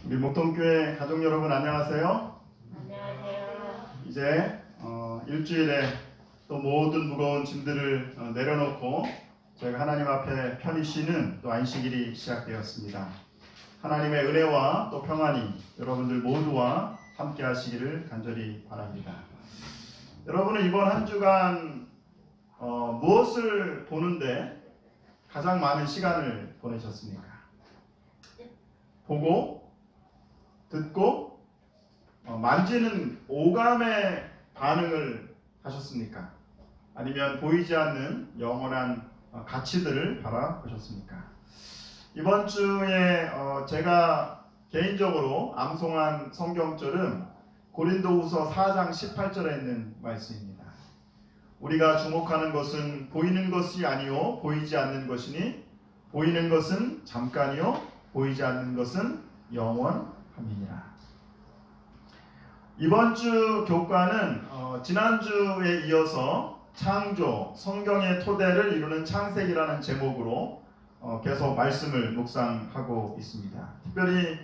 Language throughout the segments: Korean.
우리 목동교회 가족 여러분 안녕하세요. 안녕하세요. 이제 일주일에 또 모든 무거운 짐들을 내려놓고 저희가 하나님 앞에 편히 쉬는 또 안식일이 시작되었습니다. 하나님의 은혜와 또 평안이 여러분들 모두와 함께 하시기를 간절히 바랍니다. 여러분은 이번 한 주간 무엇을 보는데 가장 많은 시간을 보내셨습니까? 보고, 듣고, 만지는 오감의 반응을 하셨습니까? 아니면 보이지 않는 영원한 가치들을 바라보셨습니까? 이번 주에 제가 개인적으로 암송한 성경절은 고린도후서 4장 18절에 있는 말씀입니다. 우리가 주목하는 것은 보이는 것이 아니요 보이지 않는 것이니 보이는 것은 잠깐이요 보이지 않는 것은 영원함이니라. 이번 주 교과는 지난주에 이어서 창조, 성경의 토대를 이루는 창세기라는 제목으로 계속 말씀을 묵상하고 있습니다. 특별히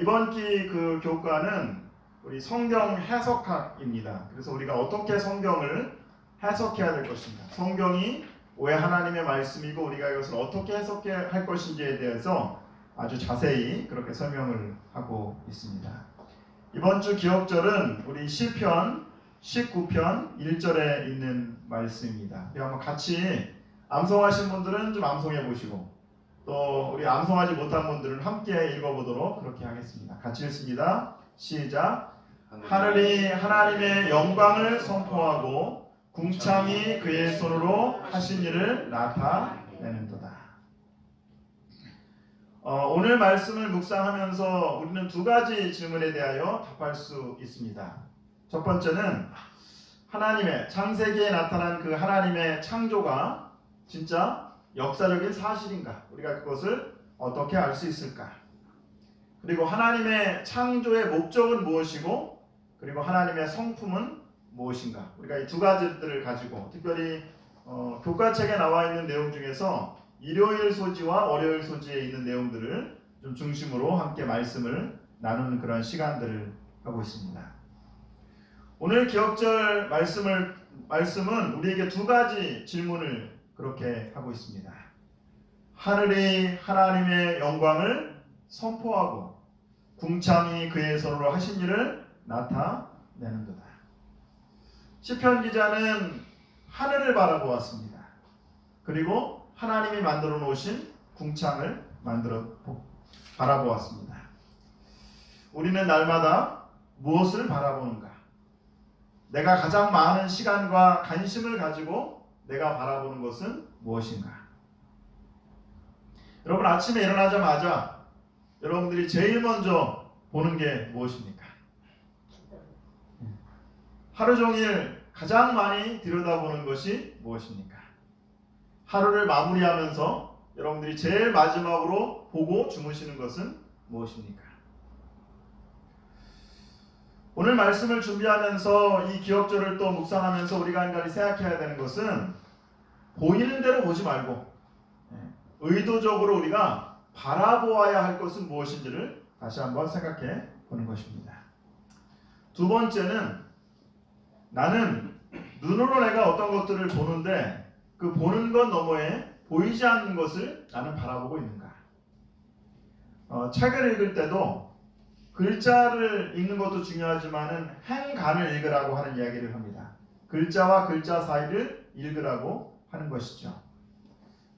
이번 기 그 교과는 우리 성경 해석학입니다. 그래서 우리가 어떻게 성경을 해석해야 될 것인가, 성경이 왜 하나님의 말씀이고 우리가 이것을 어떻게 해석해야 할 것인지에 대해서 아주 자세히 그렇게 설명을 하고 있습니다. 이번 주 기억절은 우리 시편 19편 1절에 있는 말씀입니다. 한번 같이 암송하신 분들은 좀 암송해 보시고 또 우리 암송하지 못한 분들은 함께 읽어보도록 그렇게 하겠습니다. 같이 읽습니다. 시작. 하늘이 하나님의 영광을 선포하고 궁창이 그의 손으로 하신 일을 나타내는도다. 오늘 말씀을 묵상하면서 우리는 두 가지 질문에 대하여 답할 수 있습니다. 첫 번째는 하나님의 창세기에 나타난 그 하나님의 창조가 진짜 역사적인 사실인가? 우리가 그것을 어떻게 알 수 있을까? 그리고 하나님의 창조의 목적은 무엇이고 그리고 하나님의 성품은 무엇인가? 우리가 이 두 가지들을 가지고 특별히 교과책에 나와 있는 내용 중에서 일요일 소지와 월요일 소지에 있는 내용들을 좀 중심으로 함께 말씀을 나누는 그런 시간들을 하고 있습니다. 오늘 기억절 말씀은 우리에게 두 가지 질문을 그렇게 하고 있습니다. 하늘이 하나님의 영광을 선포하고 궁창이 그의 손으로 하신 일을 나타내는도다. 시편 기자는 하늘을 바라보았습니다. 그리고 하나님이 만들어 놓으신 궁창을 바라보았습니다. 우리는 날마다 무엇을 바라보는가? 내가 가장 많은 시간과 관심을 가지고 내가 바라보는 것은 무엇인가? 여러분 아침에 일어나자마자 여러분들이 제일 먼저 보는 게 무엇입니까? 하루 종일 가장 많이 들여다보는 것이 무엇입니까? 하루를 마무리하면서 여러분들이 제일 마지막으로 보고 주무시는 것은 무엇입니까? 오늘 말씀을 준비하면서 이 기억절을 또 묵상하면서 우리가 한 가지 생각해야 되는 것은 보이는 대로 보지 말고 의도적으로 우리가 바라보아야 할 것은 무엇인지를 다시 한번 생각해 보는 것입니다. 두 번째는 나는 눈으로 내가 어떤 것들을 보는데 그 보는 것 너머에 보이지 않는 것을 나는 바라보고 있는가? 책을 읽을 때도 글자를 읽는 것도 중요하지만은 행간을 읽으라고 하는 이야기를 합니다. 글자와 글자 사이를 읽으라고 하는 것이죠.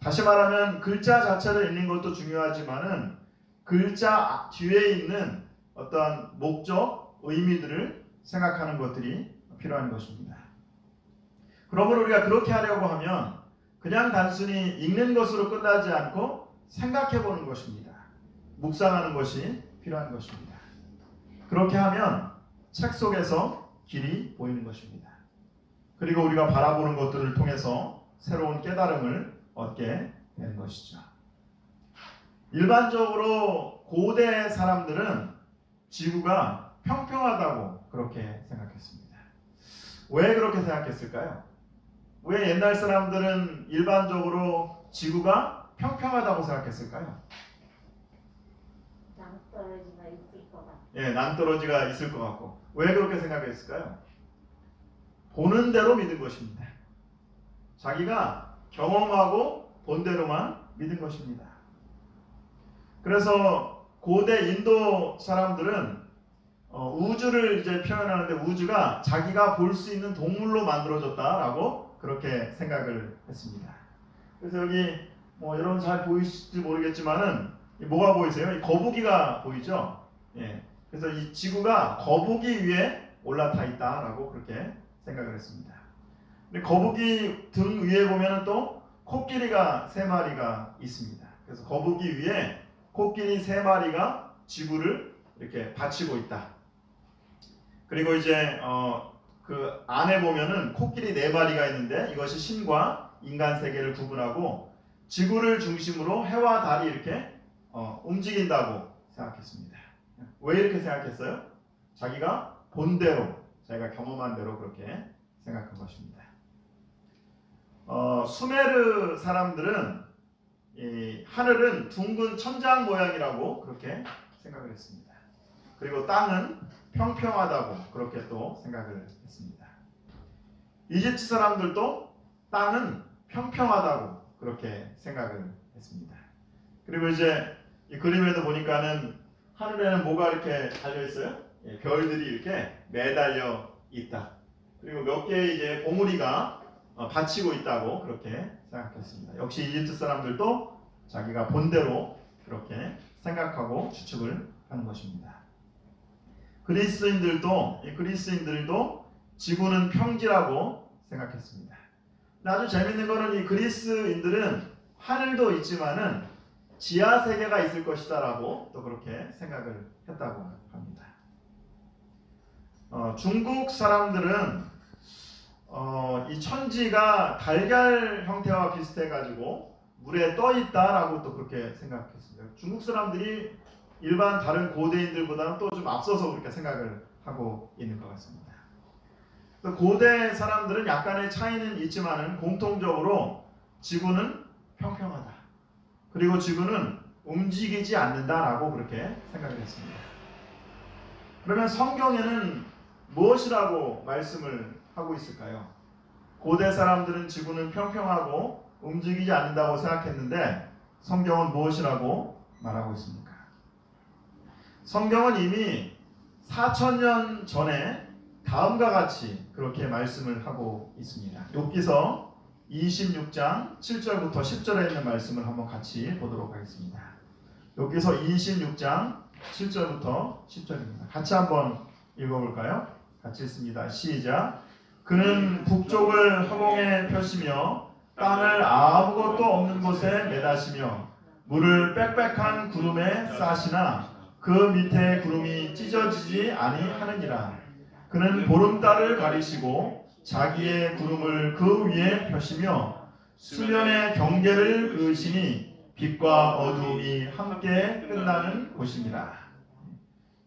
다시 말하면 글자 자체를 읽는 것도 중요하지만은 글자 뒤에 있는 어떤 목적, 의미들을 생각하는 것들이 필요한 것입니다. 그러므로 우리가 그렇게 하려고 하면 그냥 단순히 읽는 것으로 끝나지 않고 생각해 보는 것입니다. 묵상하는 것이 필요한 것입니다. 그렇게 하면 책 속에서 길이 보이는 것입니다. 그리고 우리가 바라보는 것들을 통해서 새로운 깨달음을 얻게 되는 것이죠. 일반적으로 고대 사람들은 지구가 평평하다고 그렇게 생각했습니다. 왜 그렇게 생각했을까요? 왜 옛날 사람들은 일반적으로 지구가 평평하다고 생각했을까요? 낭떠러지가 있을 것 같아요. 예, 낭떠러지가 있을 것 같고. 왜 그렇게 생각했을까요? 보는 대로 믿은 것입니다. 자기가 경험하고 본 대로만 믿은 것입니다. 그래서 고대 인도 사람들은 우주를 이제 표현하는데 우주가 자기가 볼 수 있는 동물로 만들어졌다라고 그렇게 생각을 했습니다. 그래서 여기 여러분 잘 보이실지 모르겠지만은 뭐가 보이세요? 이 거북이가 보이죠? 예. 그래서 이 지구가 거북이 위에 올라타 있다라고 그렇게 생각을 했습니다. 근데 거북이 등 위에 보면은 또 코끼리가 3마리가 있습니다. 그래서 거북이 위에 코끼리 3마리가 지구를 이렇게 받치고 있다. 그리고 이제 그 안에 보면은 코끼리 4마리가 있는데 이것이 신과 인간 세계를 구분하고 지구를 중심으로 해와 달이 이렇게 움직인다고 생각했습니다. 왜 이렇게 생각했어요? 자기가 본 대로, 자기가 경험한 대로 그렇게 생각한 것입니다. 수메르 사람들은 이 하늘은 둥근 천장 모양이라고 그렇게 생각을 했습니다. 그리고 땅은 평평하다고 그렇게 또 생각을 했습니다. 이집트 사람들도 땅은 평평하다고 그렇게 생각을 했습니다. 그리고 이제 이 그림에도 보니까는 하늘에는 뭐가 이렇게 달려 있어요? 예, 별들이 이렇게 매달려 있다. 그리고 몇 개의 이제 봉우리가 받치고 있다고 그렇게 생각했습니다. 역시 이집트 사람들도 자기가 본대로 그렇게 생각하고 추측을 하는 것입니다. 그리스인들도 지구는 평지라고 생각했습니다. 근데 아주 재밌는 거는 이 그리스인들은 하늘도 있지만은 지하 세계가 있을 것이다라고 또 그렇게 생각을 했다고 합니다. 중국 사람들은 이 천지가 달걀 형태와 비슷해가지고 물에 떠 있다라고 또 그렇게 생각했습니다. 중국 사람들이 일반 다른 고대인들보다는 또 좀 앞서서 그렇게 생각을 하고 있는 것 같습니다. 고대 사람들은 약간의 차이는 있지만은 공통적으로 지구는 평평하다. 그리고 지구는 움직이지 않는다라고 그렇게 생각을 했습니다. 그러면 성경에는 무엇이라고 말씀을 하고 있을까요? 고대 사람들은 지구는 평평하고 움직이지 않는다고 생각했는데 성경은 무엇이라고 말하고 있습니까? 성경은 이미 4000년 전에 다음과 같이 그렇게 말씀을 하고 있습니다. 욥기서 26장 7절부터 10절에 있는 말씀을 한번 같이 보도록 하겠습니다. 욥기서 26장 7절부터 10절입니다. 같이 한번 읽어볼까요? 같이 읽습니다. 시작. 그는 북쪽을 허공에 펴시며 땅을 아무것도 없는 곳에 매다시며 물을 빽빽한 구름에 싸시나 그 밑에 구름이 찢어지지 아니하느니라. 그는 보름달을 가리시고 자기의 구름을 그 위에 펴시며 수면의 경계를 그으시니 빛과 어두움이 함께 끝나는 곳입니다.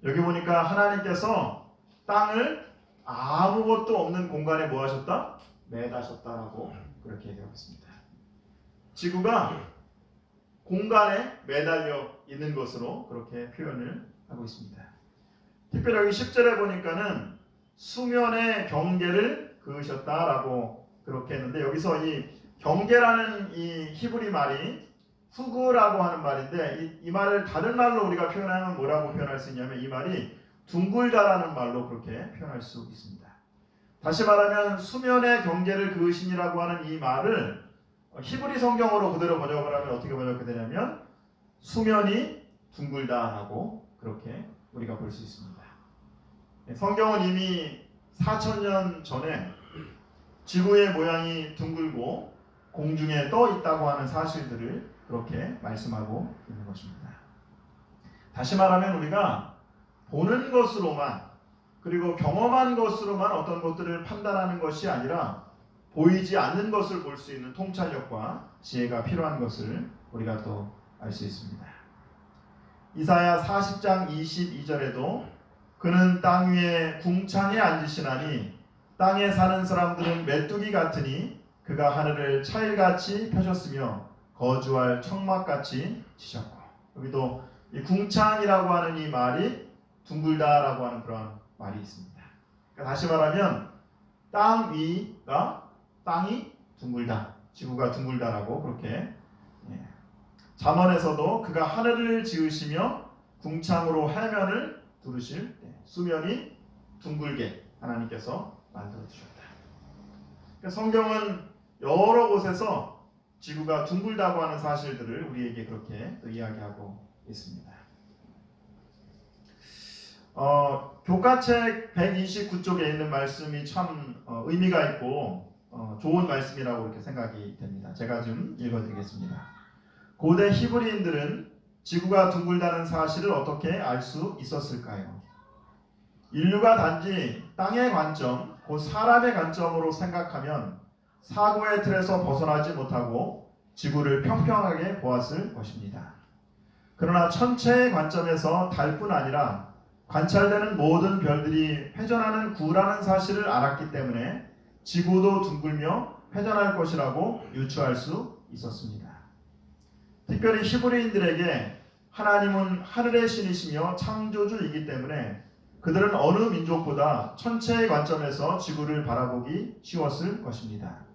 여기 보니까 하나님께서 땅을 아무것도 없는 공간에 뭐 하셨다? 매다셨다라고 그렇게 얘기하고 있습니다. 지구가 공간에 매달려 있는 것으로 그렇게 표현을 하고 있습니다. 특별히 여기 10절에 보니까는 수면의 경계를 그으셨다라고 그렇게 했는데 여기서 이 경계라는 이 히브리 말이 후그라고 하는 말인데 이 말을 다른 말로 우리가 표현하면 뭐라고 표현할 수 있냐면 이 말이 둥글다라는 말로 그렇게 표현할 수 있습니다. 다시 말하면 수면의 경계를 그으시니라고 하는 이 말을 히브리 성경으로 그대로 번역을 하면 어떻게 번역이 되냐면 수면이 둥글다라고 그렇게 우리가 볼 수 있습니다. 성경은 이미 4000년 전에 지구의 모양이 둥글고 공중에 떠 있다고 하는 사실들을 그렇게 말씀하고 있는 것입니다. 다시 말하면 우리가 보는 것으로만 그리고 경험한 것으로만 어떤 것들을 판단하는 것이 아니라 보이지 않는 것을 볼 수 있는 통찰력과 지혜가 필요한 것을 우리가 또 알 수 있습니다. 이사야 40장 22절에도 그는 땅 위에 궁창에 앉으시나니 땅에 사는 사람들은 메뚜기 같으니 그가 하늘을 차일같이 펴셨으며 거주할 청막같이 치셨고 여기도 이 궁창이라고 하는 이 말이 둥글다라고 하는 그런 말이 있습니다. 그러니까 다시 말하면 땅 위가 땅이 둥글다, 지구가 둥글다라고 그렇게 잠언에서도 그가 하늘을 지으시며 궁창으로 해면을 두르실 수면이 둥글게 하나님께서 만들어 주셨다. 그러니까 성경은 여러 곳에서 지구가 둥글다고 하는 사실들을 우리에게 그렇게 이야기하고 있습니다. 교과책 129쪽에 있는 말씀이 참 의미가 있고 좋은 말씀이라고 이렇게 생각이 됩니다. 제가 좀 읽어드리겠습니다. 고대 히브리인들은 지구가 둥글다는 사실을 어떻게 알 수 있었을까요? 인류가 단지 땅의 관점, 곧 사람의 관점으로 생각하면 사고의 틀에서 벗어나지 못하고 지구를 평평하게 보았을 것입니다. 그러나 천체의 관점에서 달뿐 아니라 관찰되는 모든 별들이 회전하는 구라는 사실을 알았기 때문에 지구도 둥글며 회전할 것이라고 유추할 수 있었습니다. 특별히 히브리인들에게 하나님은 하늘의 신이시며 창조주이기 때문에 그들은 어느 민족보다 천체의 관점에서 지구를 바라보기 쉬웠을 것입니다.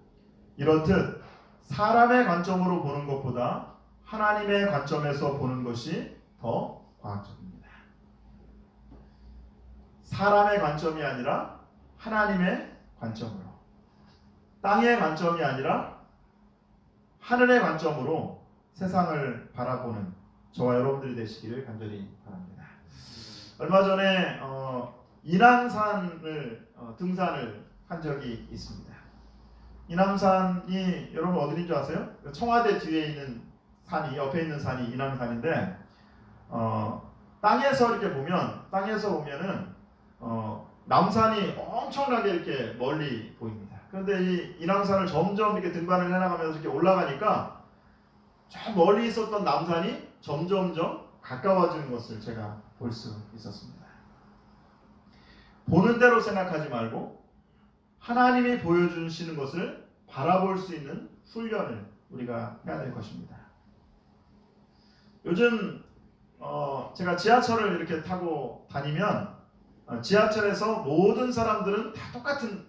이렇듯 사람의 관점으로 보는 것보다 하나님의 관점에서 보는 것이 더 과학적입니다. 사람의 관점이 아니라 하나님의 관점으로, 땅의 관점이 아니라 하늘의 관점으로 세상을 바라보는 저와 여러분들이 되시기를 간절히 바랍니다. 얼마 전에 인왕산을 등산을 한 적이 있습니다. 인왕산이 여러분 어디인 줄 아세요? 청와대 뒤에 있는 산이, 옆에 있는 산이 인왕산인데 땅에서 이렇게 보면, 땅에서 보면은 남산이 엄청나게 이렇게 멀리 보입니다. 그런데 이 인왕산을 점점 이렇게 등반을 해나가면서 이렇게 올라가니까 저 멀리 있었던 남산이 점점점 가까워지는 것을 제가 볼 수 있었습니다. 보는 대로 생각하지 말고 하나님이 보여주시는 것을 바라볼 수 있는 훈련을 우리가 해야 될 것입니다. 요즘 제가 지하철을 이렇게 타고 다니면 지하철에서 모든 사람들은 다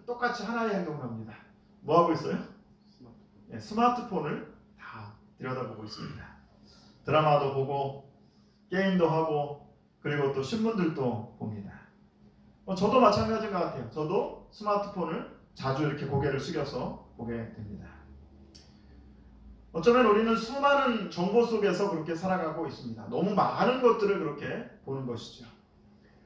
똑같이 하나의 행동을 합니다. 뭐 하고 있어요? 스마트폰을 다 들여다보고 있습니다. 드라마도 보고 게임도 하고 그리고 또 신문들도 봅니다. 저도 마찬가지인 것 같아요. 저도 스마트폰을 자주 이렇게 고개를 숙여서 보게 됩니다. 어쩌면 우리는 수많은 정보 속에서 그렇게 살아가고 있습니다. 너무 많은 것들을 그렇게 보는 것이죠.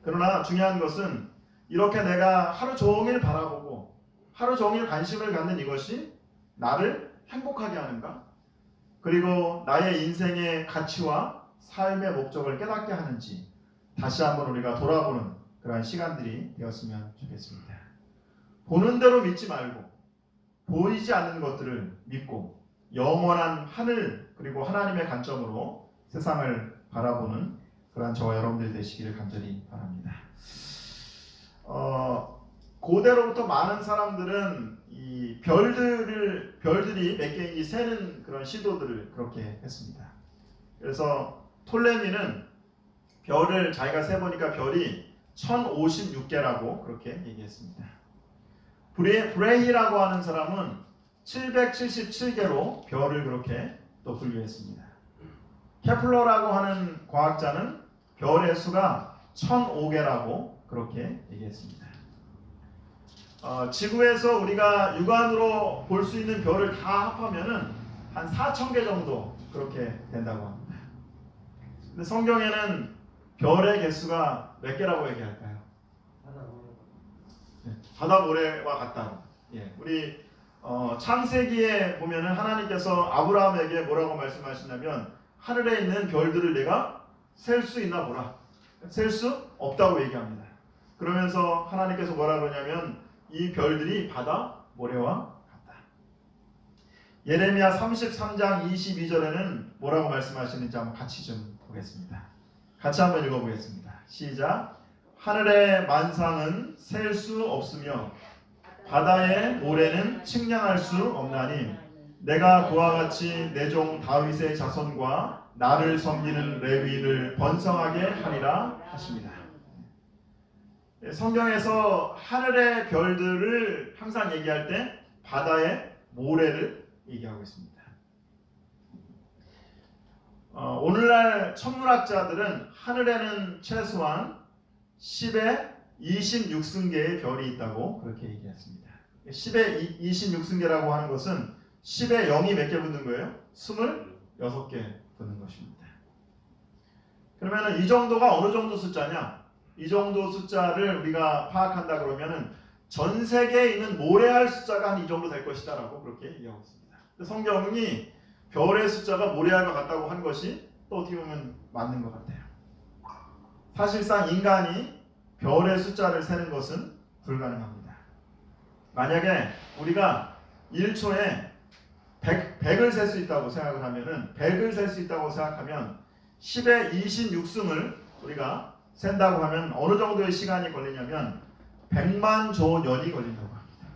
그러나 중요한 것은 이렇게 내가 하루 종일 바라보고 하루 종일 관심을 갖는 이것이 나를 행복하게 하는가? 그리고 나의 인생의 가치와 삶의 목적을 깨닫게 하는지 다시 한번 우리가 돌아보는 그러한 시간들이 되었으면 좋겠습니다. 보는 대로 믿지 말고 보이지 않는 것들을 믿고 영원한 하늘 그리고 하나님의 관점으로 세상을 바라보는 그러한 저와 여러분들이 되시기를 간절히 바랍니다. 고대로부터 많은 사람들은 이 별들이 몇 개인지 세는 그런 시도들을 그렇게 했습니다. 그래서 톨레미는 별을 자기가 세보니까 별이 1056개라고 그렇게 얘기했습니다. 브레히라고 하는 사람은 777개로 별을 그렇게 또 분류했습니다. 케플러라고 하는 과학자는 별의 수가 1005개라고 그렇게 얘기했습니다. 지구에서 우리가 육안으로 볼 수 있는 별을 다 합하면은 한 4,000개 정도 그렇게 된다고 합니다. 근데 성경에는 별의 개수가 몇 개라고 얘기할까요? 바다모래와 같다고. 우리 창세기에 보면은 하나님께서 아브라함에게 뭐라고 말씀하시냐면 하늘에 있는 별들을 내가 셀 수 있나 보라. 셀 수 없다고 얘기합니다. 그러면서 하나님께서 뭐라고 하냐면 이 별들이 바다 모래와 같다. 예레미야 33장 22절에는 뭐라고 말씀하시는지 한번 같이 좀 보겠습니다. 같이 한번 읽어보겠습니다. 시작. 하늘의 만상은 셀 수 없으며 바다의 모래는 측량할 수 없나니 내가 그와 같이 내 종 다윗의 자손과 나를 섬기는 레위인을 번성하게 하리라 하십니다. 성경에서 하늘의 별들을 항상 얘기할 때 바다의 모래를 얘기하고 있습니다. 오늘날 천문학자들은 하늘에는 최소한 10의 26승계의 별이 있다고 그렇게 얘기했습니다. 10의 26승계라고 하는 것은 10의 0이 몇 개 붙는 거예요? 26개 붙는 것입니다. 그러면 이 정도가 어느 정도 숫자냐? 이 정도 숫자를 우리가 파악한다 그러면은 전 세계에 있는 모래알 숫자가 한 이 정도 될 것이다 라고 그렇게 얘기하고 있습니다. 성경이 별의 숫자가 모래알과 같다고 한 것이 또 어떻게 보면 맞는 것 같아요. 사실상 인간이 별의 숫자를 세는 것은 불가능합니다. 만약에 우리가 1초에 100을 셀 수 있다고 생각을 하면은 100을 셀 수 있다고 생각하면 10의 26승을 우리가 센다고 하면 어느 정도의 시간이 걸리냐면 100만 조 년이 걸린다고 합니다.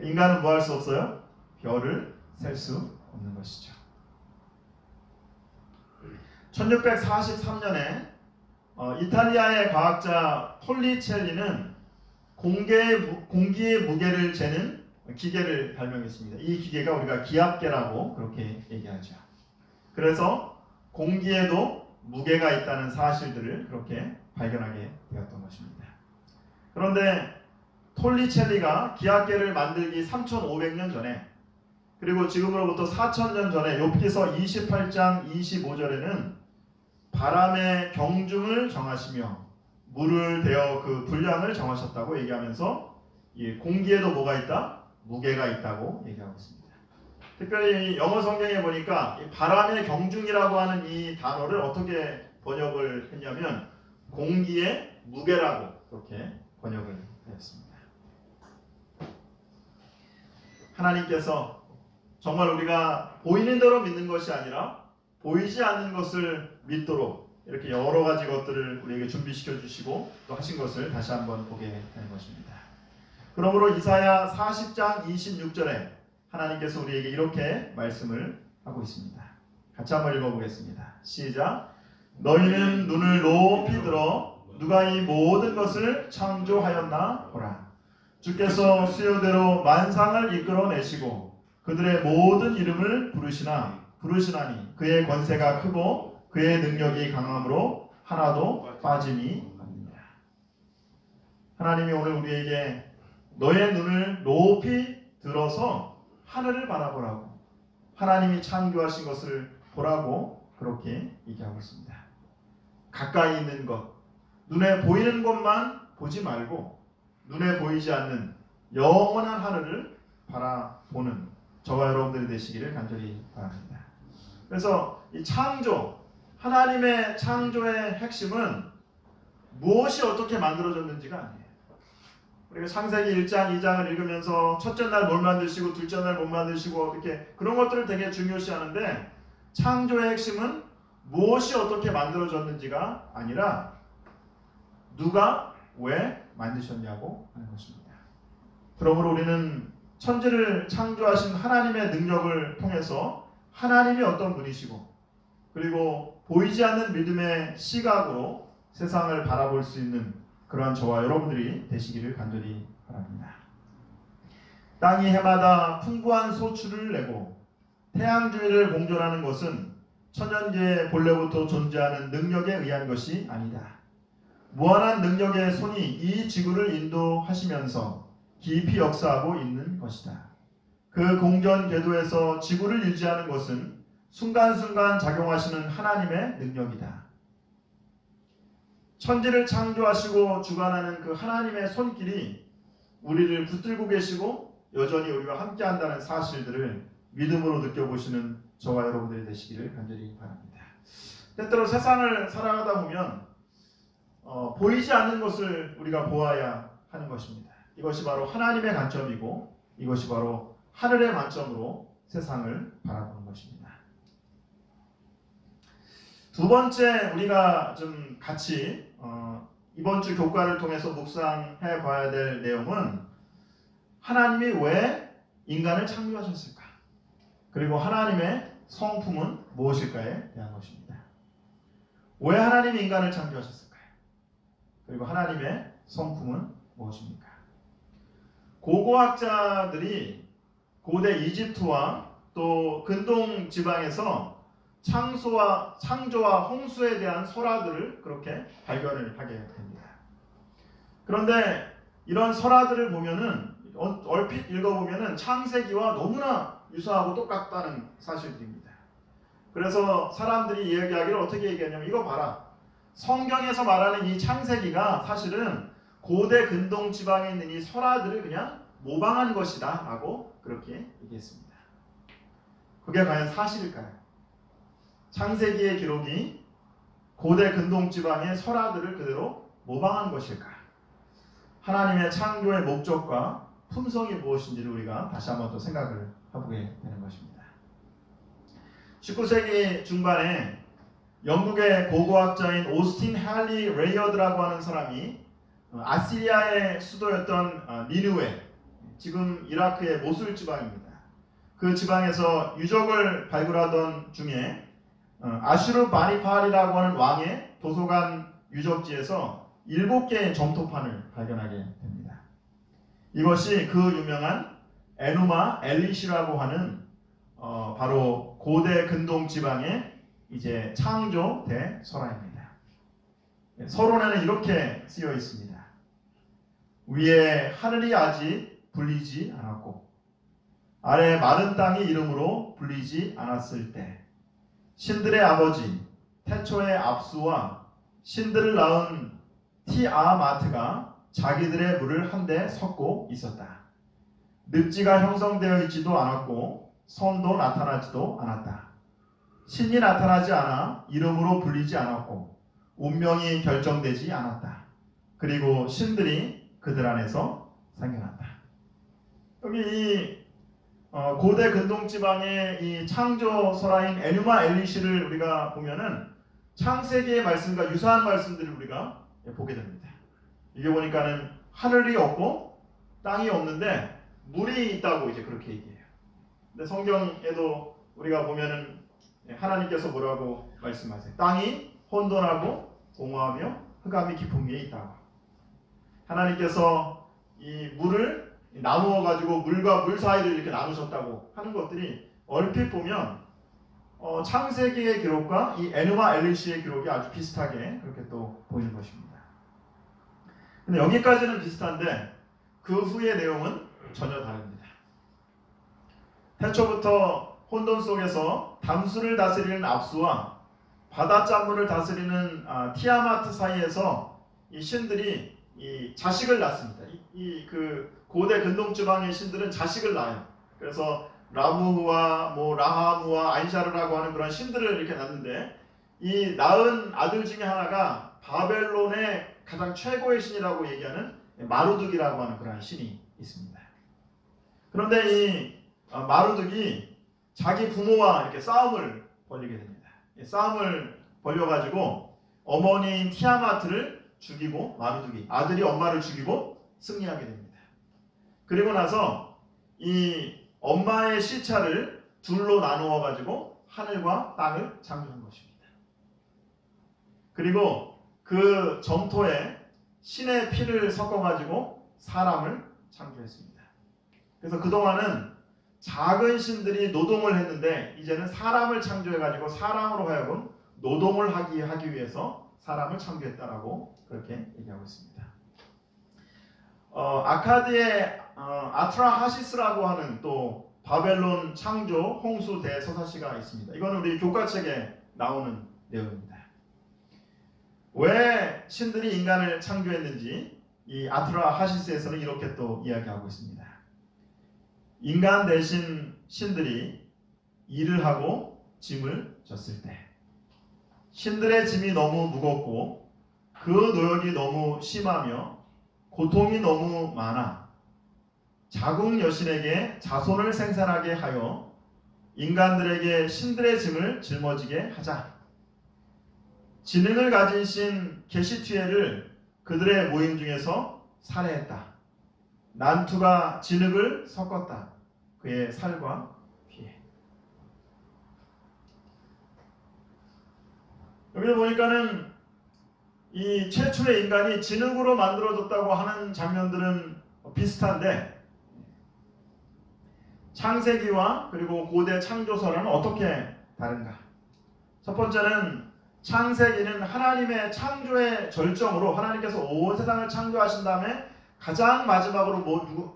인간은 뭐 할 수 없어요? 별을 셀 수 없는 것이죠. 1643년에 이탈리아의 과학자 톨리첼리는 공기의 무게를 재는 기계를 발명했습니다. 이 기계가 우리가 기압계라고 그렇게 얘기하죠. 그래서 공기에도 무게가 있다는 사실들을 그렇게 발견하게 되었던 것입니다. 그런데 톨리첼리가 기압계를 만들기 3500년 전에, 그리고 지금으로부터 4000년 전에 욥기서 28장 25절에는 바람의 경중을 정하시며 물을 대어 그 분량을 정하셨다고 얘기하면서 이 공기에도 뭐가 있다? 무게가 있다고 얘기하고 있습니다. 특별히 영어 성경에 보니까 이 바람의 경중이라고 하는 이 단어를 어떻게 번역을 했냐면 공기의 무게라고 그렇게 번역을 했습니다. 하나님께서 정말 우리가 보이는 대로 믿는 것이 아니라 보이지 않는 것을 믿도록 이렇게 여러 가지 것들을 우리에게 준비시켜 주시고 또 하신 것을 다시 한번 보게 되는 것입니다. 그러므로 이사야 40장 26절에 하나님께서 우리에게 이렇게 말씀을 하고 있습니다. 같이 한번 읽어보겠습니다. 시작. 너희는 눈을 높이 들어 누가 이 모든 것을 창조하였나 보라. 주께서 수요대로 만상을 이끌어내시고 그들의 모든 이름을 부르시나니 그의 권세가 크고 그의 능력이 강함으로 하나도 빠짐이 없느니라. 하나님이 오늘 우리에게 너의 눈을 높이 들어서 하늘을 바라보라고, 하나님이 창조하신 것을 보라고 그렇게 얘기하고 있습니다. 가까이 있는 것, 눈에 보이는 것만 보지 말고 눈에 보이지 않는 영원한 하늘을 바라보는 저와 여러분들이 되시기를 간절히 바랍니다. 그래서 이 창조, 하나님의 창조의 핵심은 무엇이 어떻게 만들어졌는지가 아니에요. 우리가 창세기 1장, 2장을 읽으면서 첫째 날 뭘 만드시고 둘째 날 뭘 만드시고 이렇게 그런 것들을 되게 중요시하는데 창조의 핵심은 무엇이 어떻게 만들어졌는지가 아니라 누가 왜 만드셨냐고 하는 것입니다. 그러므로 우리는 천지를 창조하신 하나님의 능력을 통해서 하나님이 어떤 분이시고 그리고 보이지 않는 믿음의 시각으로 세상을 바라볼 수 있는 그러한 저와 여러분들이 되시기를 간절히 바랍니다. 땅이 해마다 풍부한 소출을 내고 태양주위를 공존하는 것은 천연계의 본래부터 존재하는 능력에 의한 것이 아니다. 무한한 능력의 손이 이 지구를 인도하시면서 깊이 역사하고 있는 것이다. 그 공전 궤도에서 지구를 유지하는 것은 순간순간 작용하시는 하나님의 능력이다. 천지를 창조하시고 주관하는 그 하나님의 손길이 우리를 붙들고 계시고 여전히 우리와 함께한다는 사실들을 믿음으로 느껴보시는 저와 여러분들이 되시기를 간절히 바랍니다. 때때로 세상을 살아가다 보면 보이지 않는 것을 우리가 보아야 하는 것입니다. 이것이 바로 하나님의 관점이고 이것이 바로 하늘의 관점으로 세상을 바라보는 것입니다. 두 번째 우리가 좀 같이 이번 주 교과를 통해서 묵상해 봐야 될 내용은 하나님이 왜 인간을 창조하셨을까? 그리고 하나님의 성품은 무엇일까에 대한 것입니다. 왜 하나님이 인간을 창조하셨을까요? 그리고 하나님의 성품은 무엇입니까? 고고학자들이 고대 이집트와 또 근동 지방에서 창조와 홍수에 대한 설화들을 그렇게 발견을 하게 됩니다. 그런데 이런 설화들을 보면은 얼핏 읽어보면은 창세기와 너무나 유사하고 똑같다는 사실들입니다. 그래서 사람들이 이야기하기를 어떻게 얘기하냐면 이거 봐라. 성경에서 말하는 이 창세기가 사실은 고대 근동 지방에 있는 이 설화들을 그냥 모방한 것이다 라고 그렇게 얘기했습니다. 그게 과연 사실일까요? 창세기의 기록이 고대 근동 지방의 설화들을 그대로 모방한 것일까? 하나님의 창조의 목적과 품성이 무엇인지를 우리가 다시 한번 또 생각을 해보게 되는 것입니다. 19세기 중반에 영국의 고고학자인 오스틴 할리 레이어드라고 하는 사람이 아시리아의 수도였던 니느웨, 지금 이라크의 모술 지방입니다. 그 지방에서 유적을 발굴하던 중에 아슈르바니팔이라고 하는 왕의 도서관 유적지에서 7개의 점토판을 발견하게 됩니다. 이것이 그 유명한 에누마 엘리시라고 하는 바로 고대 근동 지방의 이제 창조 대설화입니다. 서론에는 이렇게 쓰여 있습니다. 위에 하늘이 아직 불리지 않았고 아래 마른 땅이 이름으로 불리지 않았을 때 신들의 아버지 태초의 압수와 신들을 낳은 티아마트가 자기들의 물을 한데 섞고 있었다. 늪지가 형성되어 있지도 않았고 섬도 나타나지도 않았다. 신이 나타나지 않아 이름으로 불리지 않았고 운명이 결정되지 않았다. 그리고 신들이 그들 안에서 생겨났다. 여기 이 고대 근동 지방의 이 창조 설화인 에누마 엘리시를 우리가 보면은 창세기의 말씀과 유사한 말씀들을 우리가 보게 됩니다. 이게 보니까는 하늘이 없고 땅이 없는데 물이 있다고 이제 그렇게 얘기해요. 근데 성경에도 우리가 보면은 하나님께서 뭐라고 말씀하세요? 땅이 혼돈하고 공허하며 흑암이 깊은 위에 있다고. 하나님께서 이 물을 나누어 가지고 물과 물 사이를 이렇게 나누셨다고 하는 것들이 얼핏 보면 창세기의 기록과 이 에누마 엘리시의 기록이 아주 비슷하게 그렇게 또 보이는 것입니다. 근데 여기까지는 비슷한데 그 후의 내용은 전혀 다릅니다. 태초부터 혼돈 속에서 담수를 다스리는 압수와 바닷작물을 다스리는 티아마트 사이에서 이 신들이 이 자식을 낳습니다. 그 고대 근동 지방의 신들은 자식을 낳아요. 그래서 라무와 라하무와 아인샤르라고 하는 그런 신들을 이렇게 낳는데 이 낳은 아들 중에 하나가 바벨론의 가장 최고의 신이라고 얘기하는 마루둑이라고 하는 그런 신이 있습니다. 그런데 이 마루둑이 자기 부모와 이렇게 싸움을 벌이게 됩니다. 싸움을 벌여가지고 어머니인 티아마트를 죽이고 마루둑이 아들이 엄마를 죽이고 승리하게 됩니다. 그리고 나서 이 엄마의 시차를 둘로 나누어 가지고 하늘과 땅을 창조한 것입니다. 그리고 그 점토에 신의 피를 섞어 가지고 사람을 창조했습니다. 그래서 그동안은 작은 신들이 노동을 했는데 이제는 사람을 창조해 가지고 사람으로 하여금 노동을 하기 위해서 사람을 창조했다라고 그렇게 얘기하고 있습니다. 아카드의 아트라하시스라고 하는 또 바벨론 창조 홍수 대서사시가 있습니다. 이거는 우리 교과책에 나오는 내용입니다. 왜 신들이 인간을 창조했는지 이 아트라하시스에서는 이렇게 또 이야기하고 있습니다. 인간 대신 신들이 일을 하고 짐을 졌을 때 신들의 짐이 너무 무겁고 그 노역이 너무 심하며 고통이 너무 많아 자국 여신에게 자손을 생산하게 하여 인간들에게 신들의 짐을 짊어지게 하자. 지능을 가진 신 게시튀엘을 그들의 모임 중에서 살해했다. 난투가 진흙을 섞었다. 그의 살과 피에. 여기 보니까는 이 최초의 인간이 진흙으로 만들어졌다고 하는 장면들은 비슷한데 창세기와 그리고 고대 창조설은 어떻게 다른가? 첫 번째는 창세기는 하나님의 창조의 절정으로 하나님께서 온 세상을 창조하신 다음에 가장 마지막으로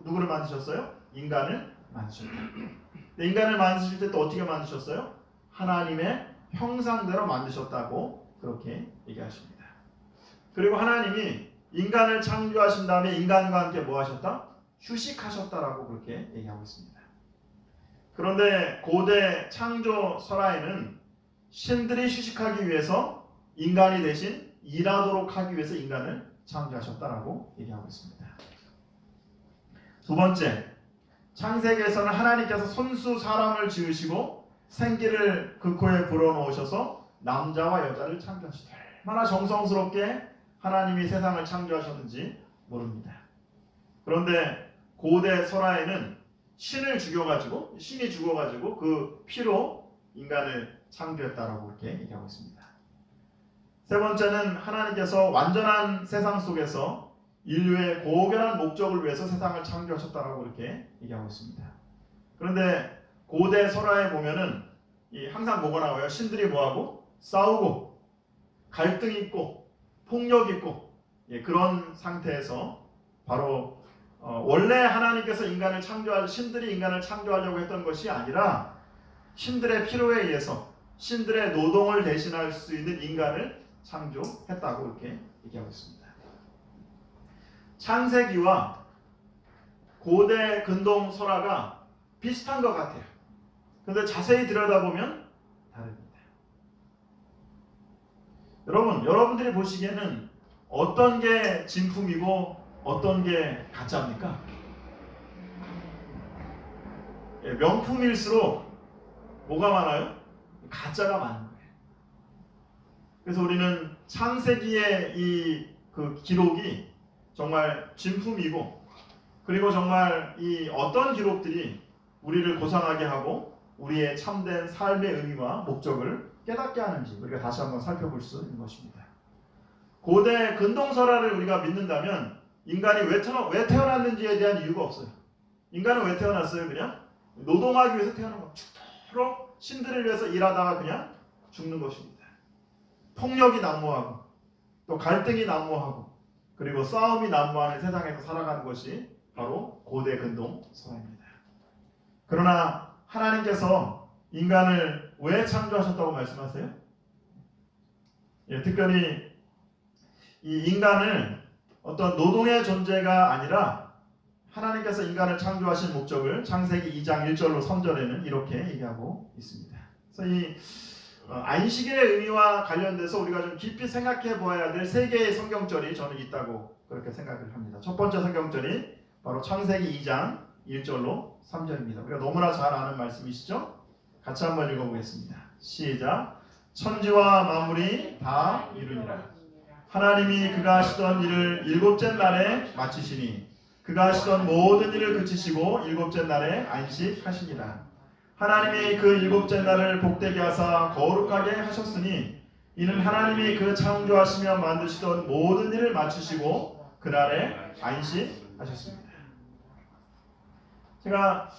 누구를 만드셨어요? 인간을 만드셨다. 인간을 만드실 때 또 어떻게 만드셨어요? 하나님의 형상대로 만드셨다고 그렇게 얘기하십니다. 그리고 하나님이 인간을 창조하신 다음에 인간과 함께 뭐 하셨다? 휴식하셨다라고 그렇게 얘기하고 있습니다. 그런데 고대 창조 설화에는 신들이 휴식하기 위해서 인간이 대신 일하도록 하기 위해서 인간을 창조하셨다라고 얘기하고 있습니다. 두 번째, 창세기에서는 하나님께서 손수 사람을 지으시고 생기를 그 코에 불어넣으셔서 남자와 여자를 창조하시다. 얼마나 정성스럽게 하나님이 세상을 창조하셨는지 모릅니다. 그런데 고대 설화에는 신이 죽어가지고 그 피로 인간을 창조했다라고 그렇게 얘기하고 있습니다. 세 번째는 하나님께서 완전한 세상 속에서 인류의 고결한 목적을 위해서 세상을 창조하셨다라고 그렇게 얘기하고 있습니다. 그런데 고대 설화에 보면은 항상 뭐가 나와요? 신들이 뭐하고? 싸우고 갈등이 있고 폭력이 있고 그런 상태에서 바로 원래 하나님께서 신들이 인간을 창조하려고 했던 것이 아니라 신들의 필요에 의해서 신들의 노동을 대신할 수 있는 인간을 창조했다고 이렇게 얘기하고 있습니다. 창세기와 고대 근동 설화가 비슷한 것 같아요. 그런데 자세히 들여다보면 다릅니다. 여러분들이 보시기에는 어떤 게 진품이고 어떤 게 가짜입니까? 명품일수록 뭐가 많아요? 가짜가 많은 거예요. 그래서 우리는 창세기의 그 기록이 정말 진품이고 그리고 정말 이 어떤 기록들이 우리를 고상하게 하고 우리의 참된 삶의 의미와 목적을 깨닫게 하는지 우리가 다시 한번 살펴볼 수 있는 것입니다. 고대 근동설화를 우리가 믿는다면 인간이 왜 태어났는지에 대한 이유가 없어요. 인간은 왜 태어났어요? 그냥 노동하기 위해서 태어난 거. 죽도록 신들을 위해서 일하다가 그냥 죽는 것입니다. 폭력이 난무하고 또 갈등이 난무하고 그리고 싸움이 난무하는 세상에서 살아가는 것이 바로 고대 근동 설화입니다. 그러나 하나님께서 인간을 왜 창조하셨다고 말씀하세요? 특별히 이 인간을 어떤 노동의 존재가 아니라 하나님께서 인간을 창조하신 목적을 창세기 2장 1절로 3절에는 이렇게 얘기하고 있습니다. 그래서 이 안식일의 의미와 관련돼서 우리가 좀 깊이 생각해 보아야 될 세 개의 성경절이 저는 있다고 그렇게 생각을 합니다. 첫 번째 성경절이 바로 창세기 2장 1절로 3절입니다. 우리가 너무나 잘 아는 말씀이시죠? 같이 한번 읽어보겠습니다. 시작. 천지와 만물이 다 이루니라. 하나님이 그가 하시던 일을 일곱째 날에 마치시니 그가 하시던 모든 일을 그치시고 일곱째 날에 안식하시니라. 하나님이 그 일곱째 날을 복되게 하사 거룩하게 하셨으니 이는 하나님이 그 창조하시며 만드시던 모든 일을 마치시고 그날에 안식하셨습니다. 제가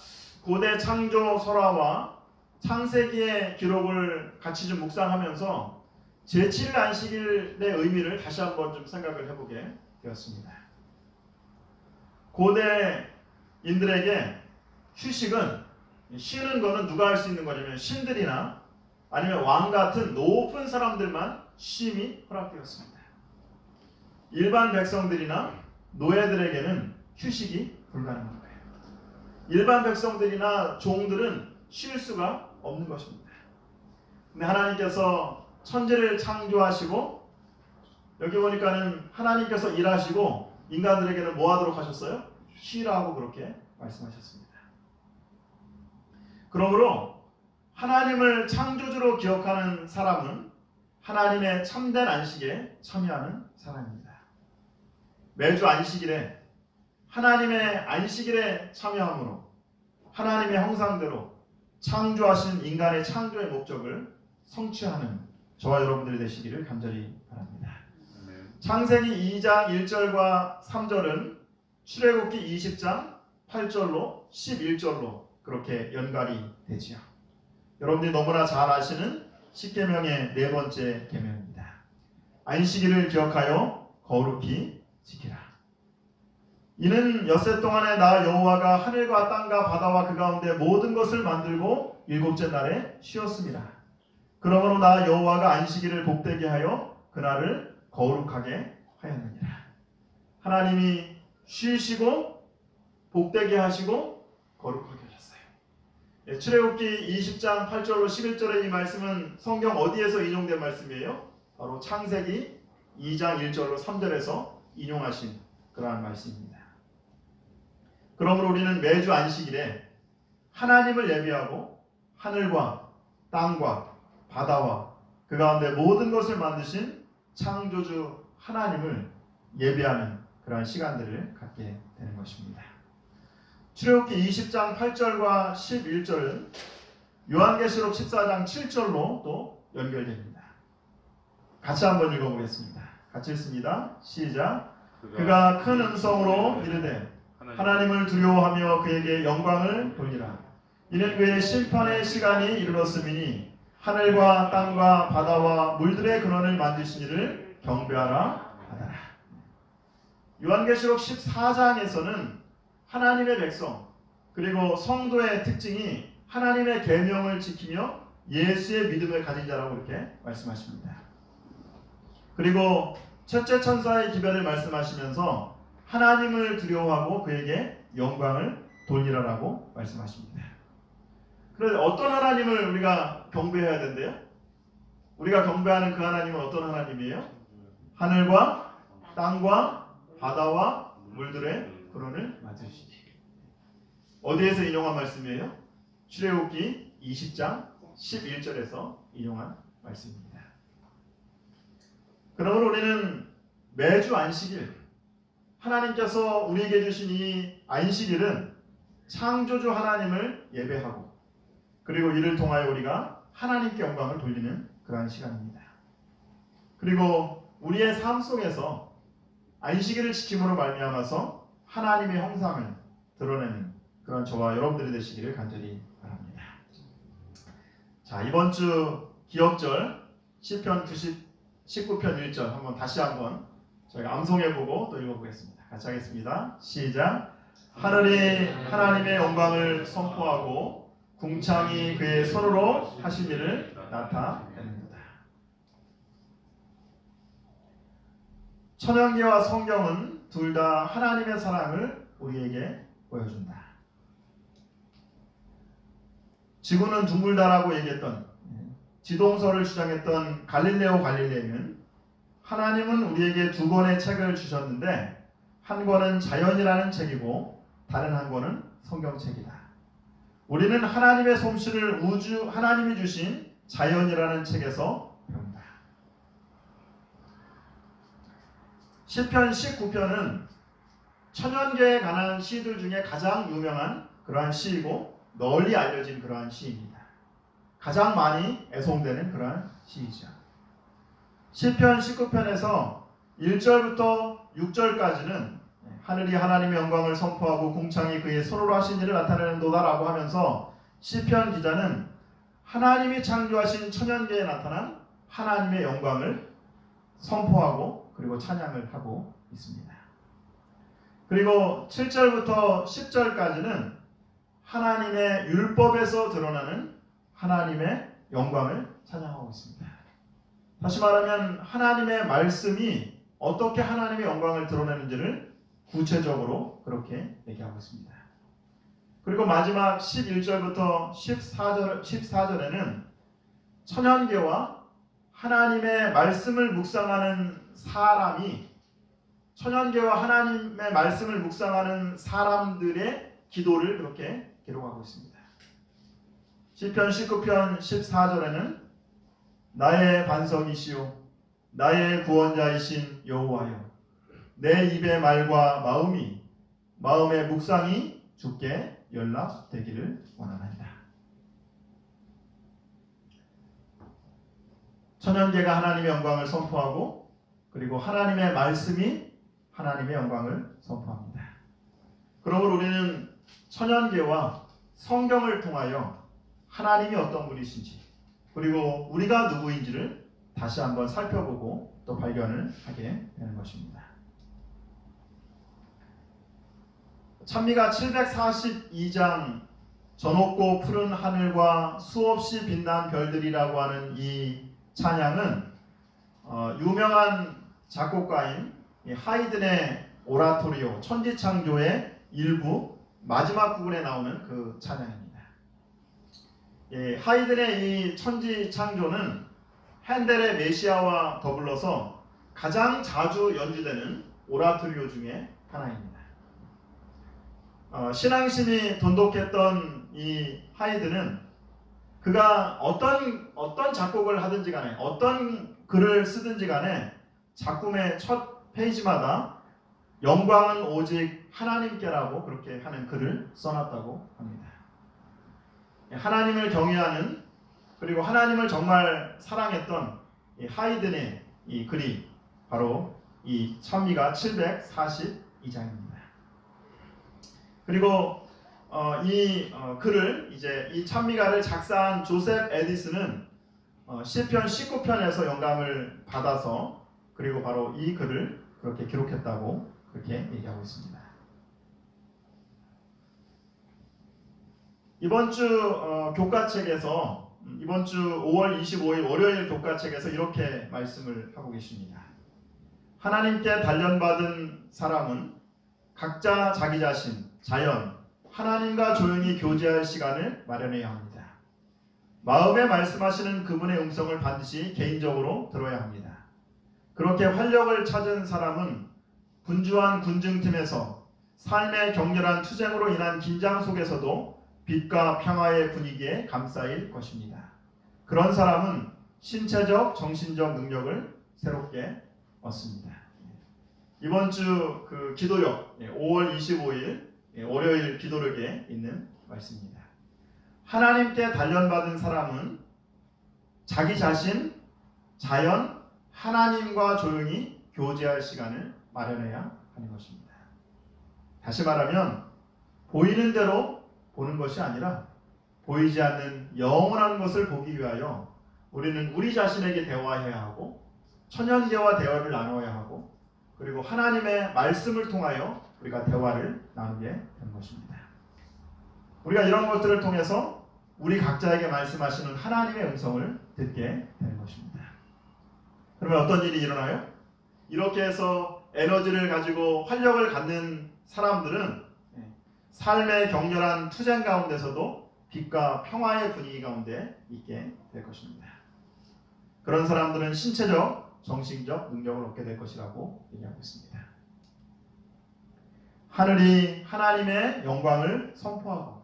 고대 창조 설화와 창세기의 기록을 같이 좀 묵상하면서 제7일 안식일의 의미를 다시 한번 좀 생각을 해보게 되었습니다. 고대인들에게 휴식은 쉬는 거는 누가 할 수 있는 거냐면 신들이나 아니면 왕 같은 높은 사람들만 쉼이 허락되었습니다. 일반 백성들이나 노예들에게는 휴식이 불가능한 거예요. 일반 백성들이나 종들은 쉴 수가 없는 것입니다. 근데 하나님께서 천지를 창조하시고 여기 보니까는 하나님께서 일하시고 인간들에게는 뭐 하도록 하셨어요? 쉬라고 그렇게 말씀하셨습니다. 그러므로 하나님을 창조주로 기억하는 사람은 하나님의 참된 안식에 참여하는 사람입니다. 매주 안식일에 하나님의 안식일에 참여함으로 하나님의 형상대로 창조하신 인간의 창조의 목적을 성취하는 저와 여러분들이 되시기를 간절히 바랍니다. 창세기 2장 1절과 3절은 출애굽기 20장 8절로 11절로 그렇게 연관이 되지요. 여러분들이 너무나 잘 아시는 십계명의 네 번째 계명입니다. 안식일을 기억하여 거룩히 지키라. 이는 엿새 동안에 나 여호와가 하늘과 땅과 바다와 그 가운데 모든 것을 만들고 일곱째 날에 쉬었습니다. 그러므로 나 여호와가 안식일을 복되게 하여 그날을 거룩하게 하였느니라. 하나님이 쉬시고 복되게 하시고 거룩하게 하셨어요. 출애굽기 20장 8절로 11절의 이 말씀은 성경 어디에서 인용된 말씀이에요? 바로 창세기 2장 1절로 3절에서 인용하신 그러한 말씀입니다. 그러므로 우리는 매주 안식일에 하나님을 예배하고 하늘과 땅과 바다와 그 가운데 모든 것을 만드신 창조주 하나님을 예배하는 그러한 시간들을 갖게 되는 것입니다. 출애굽기 20장 8절과 11절은 요한계시록 14장 7절로 또 연결됩니다. 같이 한번 읽어보겠습니다. 같이 읽습니다. 시작. 그가 큰 음성으로 이르되 하나님을 두려워하며 그에게 영광을 돌리라. 이는 그의 심판의 시간이 이르렀음이니 하늘과 땅과 바다와 물들의 근원을 만드신 이를 경배하라 하더라. 요한계시록 14장에서는 하나님의 백성 그리고 성도의 특징이 하나님의 계명을 지키며 예수의 믿음을 가진 자라고 이렇게 말씀하십니다. 그리고 첫째 천사의 기별을 말씀하시면서 하나님을 두려워하고 그에게 영광을 돌리라라고 말씀하십니다. 그런데 어떤 하나님을 우리가 경배해야 된대요? 우리가 경배하는 그 하나님은 어떤 하나님이에요? 하늘과 땅과 바다와 물들의 근원을 만드시니. 어디에서 인용한 말씀이에요? 출애굽기 20장 11절에서 인용한 말씀입니다. 그러므로 우리는 매주 안식일 하나님께서 우리에게 주신 이 안식일은 창조주 하나님을 예배하고 그리고 이를 통하여 우리가 하나님께 영광을 돌리는 그러한 시간입니다. 그리고 우리의 삶 속에서 안식일을 지킴으로 말미암아서 하나님의 형상을 드러내는 그런 저와 여러분들이 되시기를 간절히 바랍니다. 자, 이번 주 기억절 시편 19편 1절 한번 다시 한번 저희가 암송해보고 또 읽어보겠습니다. 같이 하겠습니다. 시작. 하늘이 하나님의 영광을 선포하고 궁창이 그의 손으로 하신 일을 나타내는도다. 천연계와 성경은 둘 다 하나님의 사랑을 우리에게 보여준다. 지구는 둥글다라고 얘기했던 지동설을 주장했던 갈릴레오 갈릴레이는 하나님은 우리에게 두 권의 책을 주셨는데 한 권은 자연이라는 책이고 다른 한 권은 성경책이다. 우리는 하나님의 솜씨를 하나님이 주신 자연이라는 책에서 배운다. 시편 19편은 천연계에 관한 시들 중에 가장 유명한 그러한 시이고 널리 알려진 그러한 시입니다. 가장 많이 애송되는 그러한 시이죠. 시편 19편에서 1절부터 6절까지는 하늘이 하나님의 영광을 선포하고 궁창이 그의 손으로 하신 일을 나타내는도다라고 하면서 시편 기자는 하나님이 창조하신 천연계에 나타난 하나님의 영광을 선포하고 그리고 찬양을 하고 있습니다. 그리고 7절부터 10절까지는 하나님의 율법에서 드러나는 하나님의 영광을 찬양하고 있습니다. 다시 말하면 하나님의 말씀이 어떻게 하나님의 영광을 드러내는지를 구체적으로 그렇게 얘기하고 있습니다. 그리고 마지막 11절부터 14절에는 천연계와 하나님의 말씀을 묵상하는 사람이 천연계와 하나님의 말씀을 묵상하는 사람들의 기도를 그렇게 기록하고 있습니다. 시편 19편 14절에는 나의 반석이시오 나의 구원자이신 여호와여 내 입의 말과 마음의 묵상이 주께 연락되기를 원합니다. 천연계가 하나님의 영광을 선포하고 그리고 하나님의 말씀이 하나님의 영광을 선포합니다. 그러므로 우리는 천연계와 성경을 통하여 하나님이 어떤 분이신지 그리고 우리가 누구인지를 다시 한번 살펴보고 또 발견을 하게 되는 것입니다. 찬미가 742장 저높고 푸른 하늘과 수없이 빛난 별들이라고 하는 이 찬양은 유명한 작곡가인 하이든의 오라토리오 천지창조의 일부 마지막 부분에 나오는 그 찬양입니다. 하이든의 이 천지창조는 핸델의 메시아와 더불어서 가장 자주 연주되는 오라토리오 중에 하나입니다. 신앙심이 돈독했던 이 하이든은 그가 어떤 작곡을 하든지 간에 어떤 글을 쓰든지 간에 작품의 첫 페이지마다 영광은 오직 하나님께라고 그렇게 하는 글을 써놨다고 합니다. 하나님을 경외하는 그리고 하나님을 정말 사랑했던 이 하이든의 이 글이 바로 이 찬미가 742장입니다. 그리고 이 글을 이제 이 찬미가를 작사한 조셉 에디슨은 시편 19편에서 영감을 받아서 그리고 바로 이 글을 그렇게 기록했다고 그렇게 얘기하고 있습니다. 이번 주 교과책에서 이번 주 5월 25일 월요일 교과책에서 이렇게 말씀을 하고 계십니다. 하나님께 단련받은 사람은 각자 자기 자신, 자연, 하나님과 조용히 교제할 시간을 마련해야 합니다. 마음에 말씀하시는 그분의 음성을 반드시 개인적으로 들어야 합니다. 그렇게 활력을 찾은 사람은 분주한 군중팀에서 삶의 격렬한 투쟁으로 인한 긴장 속에서도 빛과 평화의 분위기에 감싸일 것입니다. 그런 사람은 신체적, 정신적 능력을 새롭게 얻습니다. 이번 주 그 기도력 5월 25일 월요일 기도력에 있는 말씀입니다. 하나님께 단련받은 사람은 자기 자신, 자연, 하나님과 조용히 교제할 시간을 마련해야 하는 것입니다. 다시 말하면 보이는 대로 보는 것이 아니라 보이지 않는 영원한 것을 보기 위하여 우리는 우리 자신에게 대화해야 하고 천연계와 대화를 나눠야 하고 그리고 하나님의 말씀을 통하여 우리가 대화를 나누게 되는 것입니다. 우리가 이런 것들을 통해서 우리 각자에게 말씀하시는 하나님의 음성을 듣게 되는 것입니다. 그러면 어떤 일이 일어나요? 이렇게 해서 에너지를 가지고 활력을 갖는 사람들은 삶의 격렬한 투쟁 가운데서도 빛과 평화의 분위기 가운데 있게 될 것입니다. 그런 사람들은 신체적, 정신적 능력을 얻게 될 것이라고 얘기하고 있습니다. 하늘이 하나님의 영광을 선포하고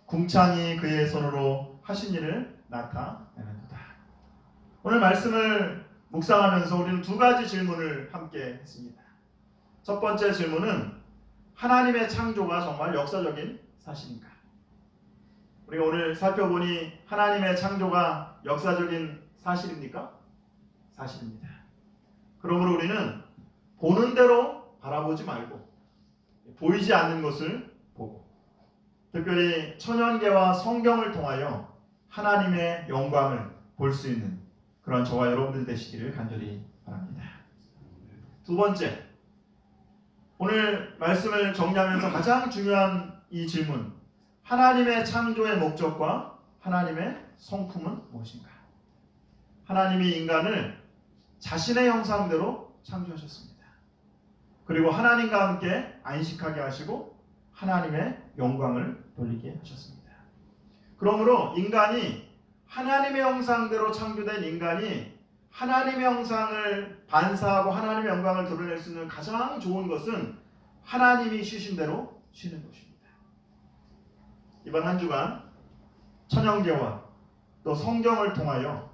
궁창이 그의 손으로 하신 일을 나타내는도다. 오늘 말씀을 묵상하면서 우리는 두 가지 질문을 함께 했습니다. 첫 번째 질문은 하나님의 창조가 정말 역사적인 사실인가? 우리가 오늘 살펴보니 하나님의 창조가 역사적인 사실입니까? 사실입니다. 그러므로 우리는 보는 대로 바라보지 말고 보이지 않는 것을 보고 특별히 천연계와 성경을 통하여 하나님의 영광을 볼 수 있는 그런 저와 여러분들 되시기를 간절히 바랍니다. 두 번째, 오늘 말씀을 정리하면서 가장 중요한 이 질문, 하나님의 창조의 목적과 하나님의 성품은 무엇인가? 하나님이 인간을 자신의 형상대로 창조하셨습니다. 그리고 하나님과 함께 안식하게 하시고 하나님의 영광을 돌리게 하셨습니다. 그러므로 인간이 하나님의 형상대로 창조된 인간이 하나님의 형상을 반사하고 하나님의 영광을 드러낼 수 있는 가장 좋은 것은 하나님이 쉬신 대로 쉬는 것입니다. 이번 한 주간 천연계와 또 성경을 통하여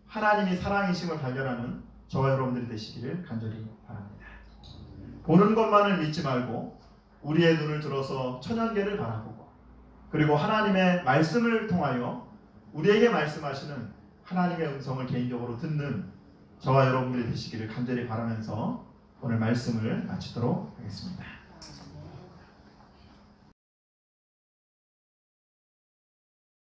하나님이 사랑이심을 발견하는 저와 여러분들이 되시기를 간절히 바랍니다. 보는 것만을 믿지 말고 우리의 눈을 들어서 천연계를 바라보고 그리고 하나님의 말씀을 통하여 우리에게 말씀하시는 하나님의 음성을 개인적으로 듣는 저와 여러분들이 되시기를 간절히 바라면서 오늘 말씀을 마치도록 하겠습니다.